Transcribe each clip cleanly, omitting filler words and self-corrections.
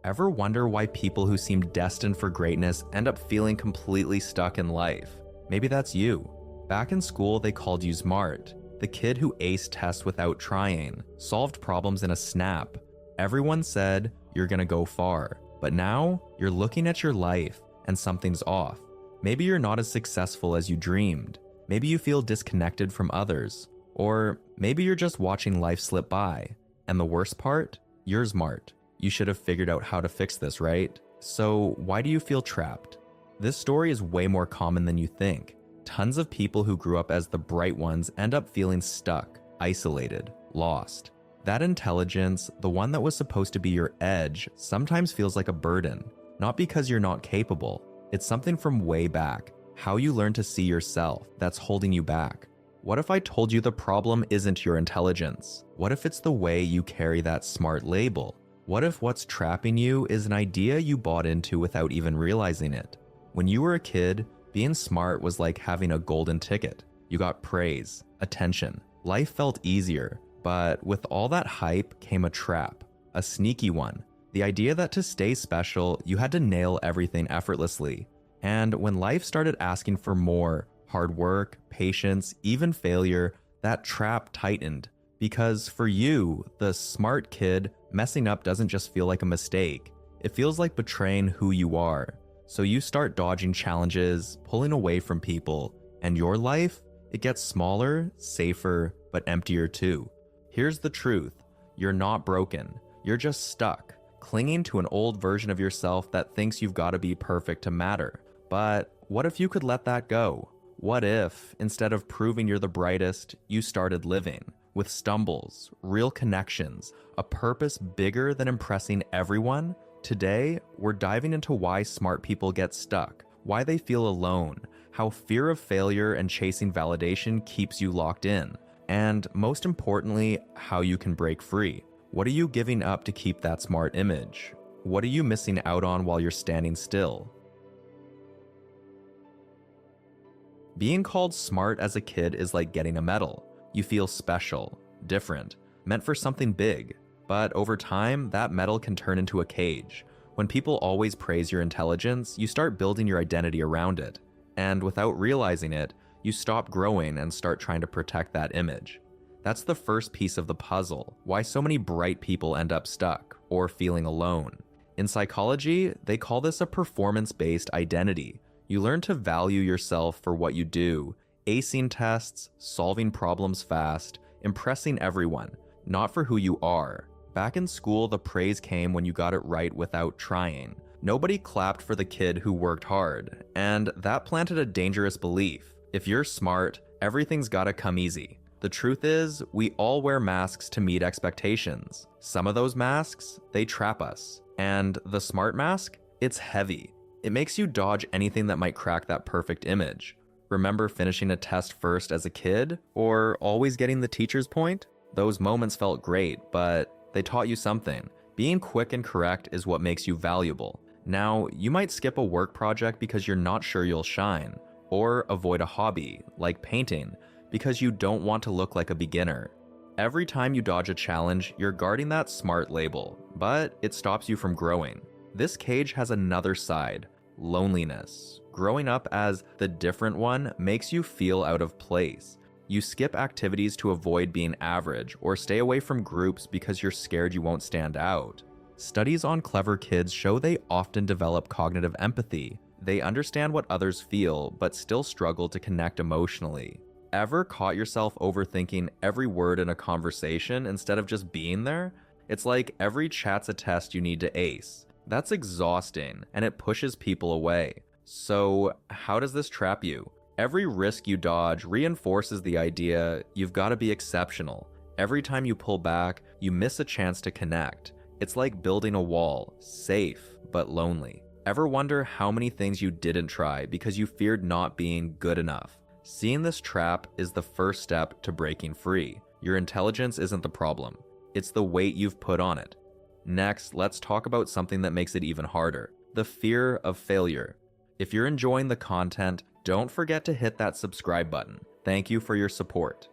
Ever wonder why people who seem destined for greatness end up feeling completely stuck in life? Maybe that's you. Back in school, they called you smart. The kid who aced tests without trying, solved problems in a snap. Everyone said, you're gonna go far. But now, you're looking at your life and something's off. Maybe you're not as successful as you dreamed. Maybe you feel disconnected from others. Or maybe you're just watching life slip by. And the worst part? You're smart. You should have figured out how to fix this, right? So why do you feel trapped? This story is way more common than you think. Tons of people who grew up as the bright ones end up feeling stuck, isolated, lost. That intelligence, the one that was supposed to be your edge, sometimes feels like a burden. Not because you're not capable. It's something from way back, how you learn to see yourself, that's holding you back. What if I told you the problem isn't your intelligence? What if it's the way you carry that smart label? What if what's trapping you is an idea you bought into without even realizing it? When you were a kid, being smart was like having a golden ticket. You got praise, attention. Life felt easier, but with all that hype came a trap, a sneaky one. The idea that to stay special, you had to nail everything effortlessly. And when life started asking for more, hard work, patience, even failure, that trap tightened. Because for you, the smart kid, messing up doesn't just feel like a mistake. It feels like betraying who you are. So you start dodging challenges, pulling away from people, and your life, it gets smaller, safer, but emptier too. Here's the truth. You're not broken. You're just stuck, clinging to an old version of yourself that thinks you've got to be perfect to matter. But what if you could let that go? What if, instead of proving you're the brightest, you started living with stumbles, real connections, a purpose bigger than impressing everyone? Today, we're diving into why smart people get stuck, why they feel alone, how fear of failure and chasing validation keeps you locked in, and most importantly, how you can break free. What are you giving up to keep that smart image? What are you missing out on while you're standing still? Being called smart as a kid is like getting a medal. You feel special, different, meant for something big. But over time, that medal can turn into a cage. When people always praise your intelligence, you start building your identity around it. And without realizing it, you stop growing and start trying to protect that image. That's the first piece of the puzzle, why so many bright people end up stuck or feeling alone. In psychology, they call this a performance-based identity. You learn to value yourself for what you do, acing tests, solving problems fast, impressing everyone, not for who you are. Back in school, the praise came when you got it right without trying. Nobody clapped for the kid who worked hard, and that planted a dangerous belief. If you're smart, everything's gotta come easy. The truth is, we all wear masks to meet expectations. Some of those masks, they trap us. And the smart mask, it's heavy. It makes you dodge anything that might crack that perfect image. Remember finishing a test first as a kid? Or always getting the teacher's point? Those moments felt great, but they taught you something. Being quick and correct is what makes you valuable. Now, you might skip a work project because you're not sure you'll shine, or avoid a hobby, like painting, because you don't want to look like a beginner. Every time you dodge a challenge, you're guarding that smart label, but it stops you from growing. This cage has another side, loneliness. Growing up as the different one makes you feel out of place. You skip activities to avoid being average or stay away from groups because you're scared you won't stand out. Studies on clever kids show they often develop cognitive empathy. They understand what others feel, but still struggle to connect emotionally. Ever caught yourself overthinking every word in a conversation instead of just being there? It's like every chat's a test you need to ace. That's exhausting, and it pushes people away. So, how does this trap you? Every risk you dodge reinforces the idea you've got to be exceptional. Every time you pull back, you miss a chance to connect. It's like building a wall, safe but lonely. Ever wonder how many things you didn't try because you feared not being good enough? Seeing this trap is the first step to breaking free. Your intelligence isn't the problem. It's the weight you've put on it. Next, let's talk about something that makes it even harder: the fear of failure. If you're enjoying the content, don't forget to hit that subscribe button. Thank you for your support.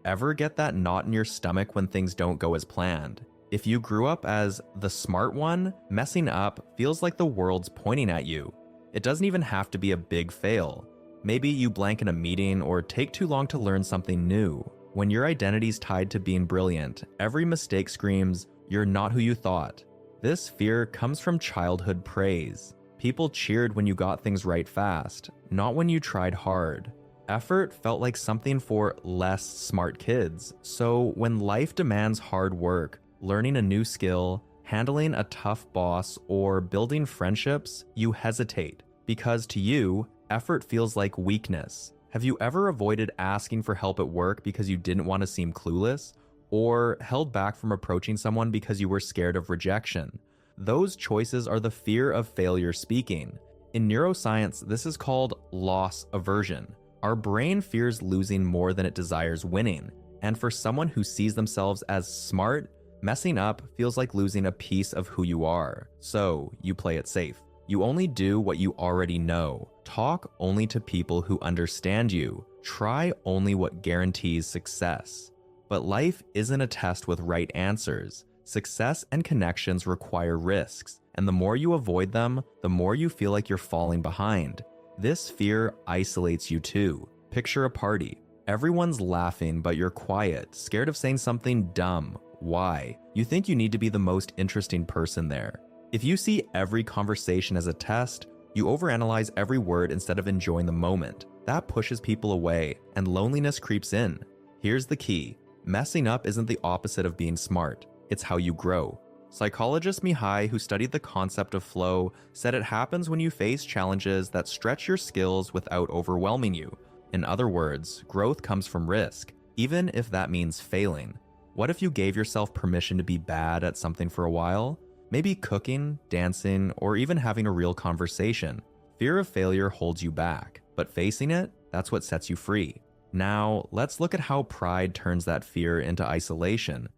Ever get that knot in your stomach when things don't go as planned? If you grew up as the smart one, messing up feels like the world's pointing at you. It doesn't even have to be a big fail. Maybe you blank in a meeting or take too long to learn something new. When your identity's tied to being brilliant, every mistake screams, "You're not who you thought." This fear comes from childhood praise. People cheered when you got things right fast, not when you tried hard. Effort felt like something for less smart kids, so when life demands hard work, learning a new skill, handling a tough boss, or building friendships, you hesitate. Because to you, effort feels like weakness. Have you ever avoided asking for help at work because you didn't want to seem clueless? Or held back from approaching someone because you were scared of rejection? Those choices are the fear of failure speaking. In neuroscience, this is called loss aversion. Our brain fears losing more than it desires winning. And for someone who sees themselves as smart, messing up feels like losing a piece of who you are. So you play it safe. You only do what you already know. Talk only to people who understand you. Try only what guarantees success. But life isn't a test with right answers. Success and connections require risks, and the more you avoid them, the more you feel like you're falling behind. This fear isolates you too. Picture a party. Everyone's laughing, but you're quiet, scared of saying something dumb. Why? You think you need to be the most interesting person there. If you see every conversation as a test, you overanalyze every word instead of enjoying the moment. That pushes people away, and loneliness creeps in. Here's the key. Messing up isn't the opposite of being smart. It's how you grow. Psychologist Mihai, who studied the concept of flow, said it happens when you face challenges that stretch your skills without overwhelming you. In other words, growth comes from risk, even if that means failing. What if you gave yourself permission to be bad at something for a while? Maybe cooking, dancing, or even having a real conversation. Fear of failure holds you back, but facing it, that's what sets you free. Now, let's look at how pride turns that fear into isolation.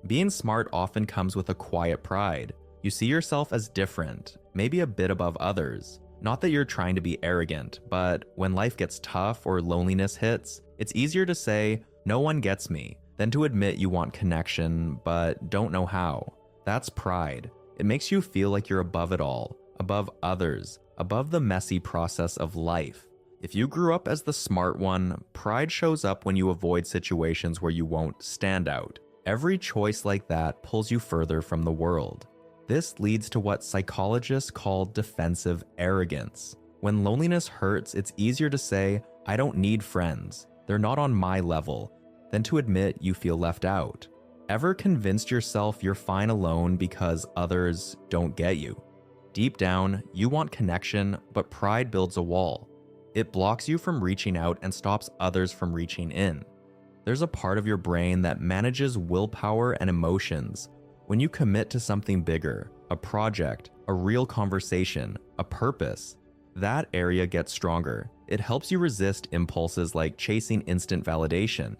Being smart often comes with a quiet pride. You see yourself as different, maybe a bit above others. Not that you're trying to be arrogant, but when life gets tough or loneliness hits, it's easier to say, "No one gets me," than to admit you want connection, but don't know how. That's pride. It makes you feel like you're above it all, above others, above the messy process of life. If you grew up as the smart one, pride shows up when you avoid situations where you won't stand out. Every choice like that pulls you further from the world. This leads to what psychologists call defensive arrogance. When loneliness hurts, it's easier to say, "I don't need friends. They're not on my level," than to admit you feel left out. Ever convinced yourself you're fine alone because others don't get you? Deep down, you want connection, but pride builds a wall. It blocks you from reaching out and stops others from reaching in. There's a part of your brain that manages willpower and emotions. When you commit to something bigger, a project, a real conversation, a purpose, that area gets stronger. It helps you resist impulses like chasing instant validation,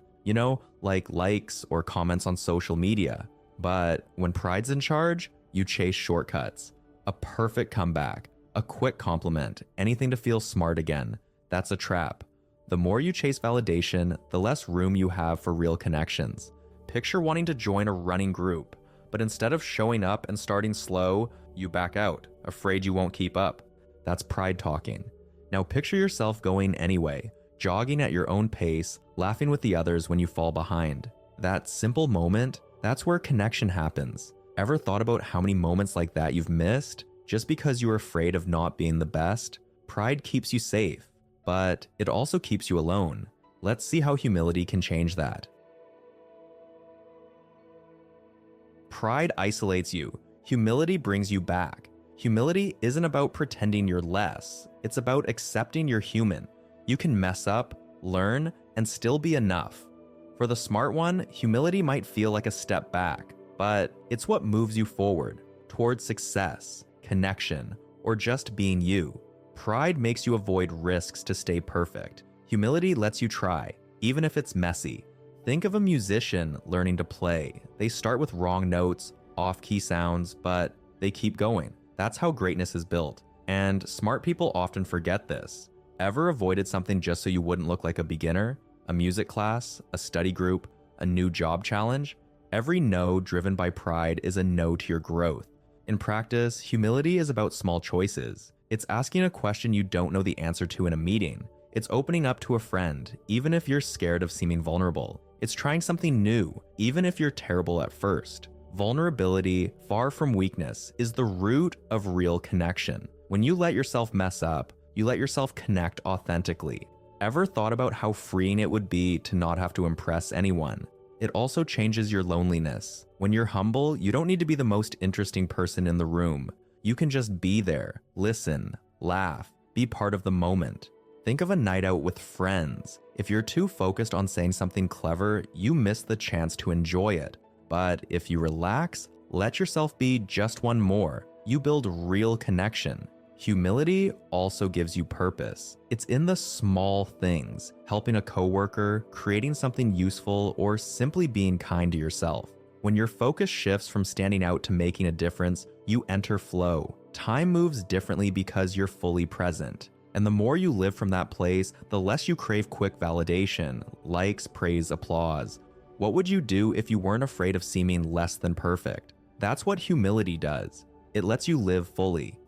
like likes or comments on social media. But when pride's in charge, you chase shortcuts. A perfect comeback, a quick compliment, anything to feel smart again. That's a trap. The more you chase validation, the less room you have for real connections. Picture wanting to join a running group, but instead of showing up and starting slow, you back out, afraid you won't keep up. That's pride talking. Now picture yourself going anyway, jogging at your own pace, laughing with the others when you fall behind. That simple moment, that's where connection happens. Ever thought about how many moments like that you've missed just because you were afraid of not being the best? Pride keeps you safe, but it also keeps you alone. Let's see how humility can change that. Pride isolates you. Humility brings you back. Humility isn't about pretending you're less. It's about accepting you're human. You can mess up, learn, and still be enough. For the smart one, humility might feel like a step back, but it's what moves you forward, towards success, connection, or just being you. Pride makes you avoid risks to stay perfect. Humility lets you try, even if it's messy. Think of a musician learning to play. They start with wrong notes, off-key sounds, but they keep going. That's how greatness is built. And smart people often forget this. Ever avoided something just so you wouldn't look like a beginner? A music class, a study group, a new job challenge, every no driven by pride is a no to your growth. In practice, humility is about small choices. It's asking a question you don't know the answer to in a meeting. It's opening up to a friend, even if you're scared of seeming vulnerable. It's trying something new, even if you're terrible at first. Vulnerability, far from weakness, is the root of real connection. When you let yourself mess up, you let yourself connect authentically. Ever thought about how freeing it would be to not have to impress anyone? It also changes your loneliness. When you're humble, you don't need to be the most interesting person in the room. You can just be there, listen, laugh, be part of the moment. Think of a night out with friends. If you're too focused on saying something clever, you miss the chance to enjoy it. But if you relax, let yourself be just one more, you build real connection. Humility also gives you purpose. It's in the small things, helping a coworker, creating something useful, or simply being kind to yourself. When your focus shifts from standing out to making a difference, you enter flow. Time moves differently because you're fully present. And the more you live from that place, the less you crave quick validation, likes, praise, applause. What would you do if you weren't afraid of seeming less than perfect? That's what humility does. It lets you live fully.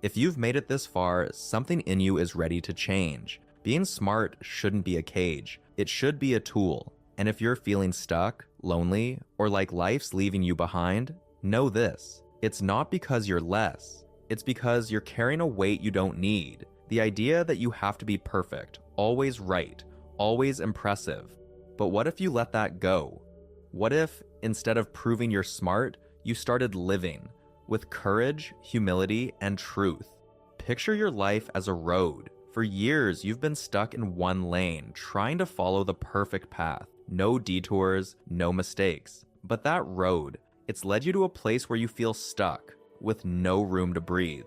If you've made it this far, something in you is ready to change. Being smart shouldn't be a cage. It should be a tool. And if you're feeling stuck, lonely, or like life's leaving you behind, know this. It's not because you're less. It's because you're carrying a weight you don't need. The idea that you have to be perfect, always right, always impressive. But what if you let that go? What if, instead of proving you're smart, you started living with courage, humility, and truth? Picture your life as a road. For years, you've been stuck in one lane, trying to follow the perfect path. No detours, no mistakes. But that road, it's led you to a place where you feel stuck, with no room to breathe.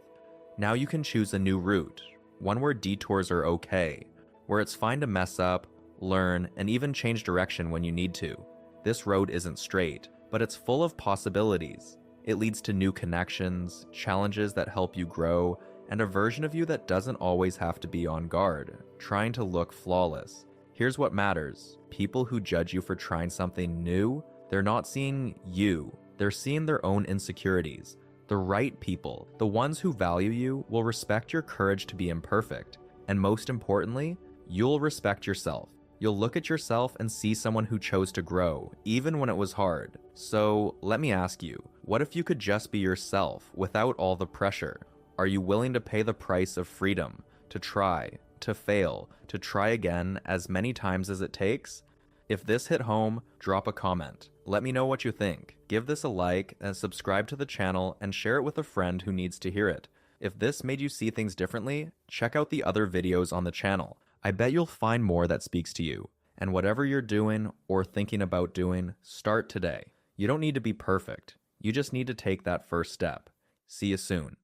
Now you can choose a new route, one where detours are okay, where it's fine to mess up, learn, and even change direction when you need to. This road isn't straight, but it's full of possibilities. It leads to new connections, challenges that help you grow, and a version of you that doesn't always have to be on guard, trying to look flawless. Here's what matters. People who judge you for trying something new, they're not seeing you, they're seeing their own insecurities. The right people, the ones who value you, will respect your courage to be imperfect. And most importantly, you'll respect yourself. You'll look at yourself and see someone who chose to grow, even when it was hard. So let me ask you, what if you could just be yourself without all the pressure? Are you willing to pay the price of freedom, to try, to fail, to try again as many times as it takes? If this hit home, drop a comment. Let me know what you think. Give this a like and subscribe to the channel and share it with a friend who needs to hear it. If this made you see things differently, check out the other videos on the channel. I bet you'll find more that speaks to you. And whatever you're doing or thinking about doing, start today. You don't need to be perfect. You just need to take that first step. See you soon.